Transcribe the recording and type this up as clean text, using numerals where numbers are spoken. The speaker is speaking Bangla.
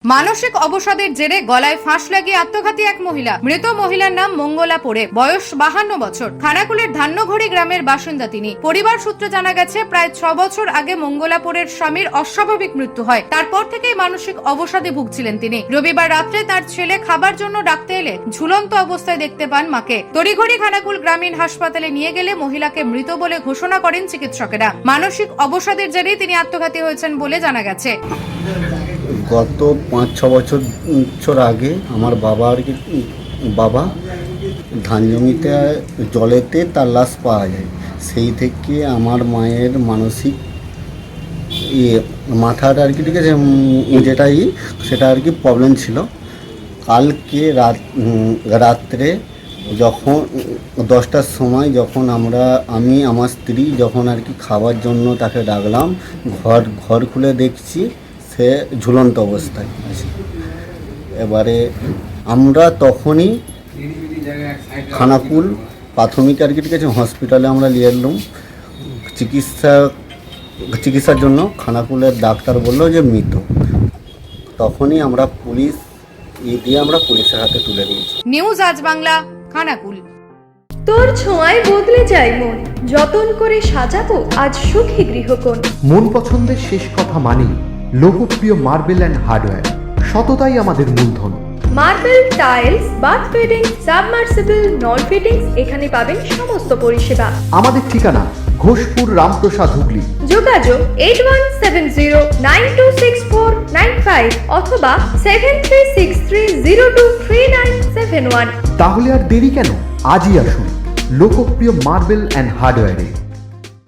মানসিক অবসাদের জেরে গলায় ফাঁস লাগিয়ে আত্মঘাতী এক মহিলা। মৃত মহিলার নাম মঙ্গলা পোড়ে, বয়স 52 বছর। খানাকুলের ধান্যঘড়ি গ্রামের বাসিন্দা তিনি। পরিবার সূত্রে জানা গেছে, প্রায় 6 বছর আগে মঙ্গলা পোড়ের স্বামীর অস্বাভাবিক মৃত্যু হয়। তারপর থেকেই মানসিক অবসাদে ভুগছিলেন তিনি। রবিবার রাত্রে তার ছেলে খাবার জন্য ডাকতে এলে ঝুলন্ত অবস্থায় দেখতে পান মাকে। তড়িঘড়ি খানাকুল গ্রামীণ হাসপাতালে নিয়ে গেলে মহিলাকে মৃত বলে ঘোষণা করেন চিকিৎসকেরা। মানসিক অবসাদের জেরেই তিনি আত্মঘাতী হয়েছেন বলে জানা গেছে। গত 5-6 বছর আগে আমার বাবা ধান জমিতে জলেতে তার লাশ পাওয়া যায়। সেই থেকে আমার মায়ের মানসিক মাথার আর কি, ঠিক আছে, সেটা আর কি প্রবলেম ছিল। কালকে রাত্রে যখন 10টার সময় যখন আমি আমার স্ত্রী যখন আর কি খাবার জন্য তাকে ডাকলাম, ঘর খুলে দেখছি সে ঝুলন্ত অবস্থায় আছে। এবারে আমরা তখনই খানাকুল প্রাথমিক আর কি, ঠিক আছে, হসপিটালে আমরা নিয়ে এলাম চিকিৎসার জন্য। খানাকুলের ডাক্তার বললো যে মৃত। তখনই আমরা পুলিশের হাতে তুলে দিয়েছি। নিউজ আজ বাংলা, খানাকুল। তোর ছোঁয়ায় বদলে যায় মন, যতন করে সাজাবো আজ সুখী গৃহকোণ। মন পছন্দের শেষ কথা মানি লোকপ্রিয় মার্বেল অ্যান্ড হার্ডওয়্যার, সততাই আমাদের মূলধন। Marble, tiles, bath fitting, submersible, নল ফিটিংস, এখানে পাবেন সমস্ত পরিষেবা। আমাদের ঠিকানা ঘোষপুর, রামপ্রসাদ, হুগলি। যোগাযোগ 8170926495 অথবা 7363023971। তাহলে আর দেরি কেন, আজই আসুন লোকপ্রিয় মার্বেল অ্যান্ড হার্ডওয়্যারে।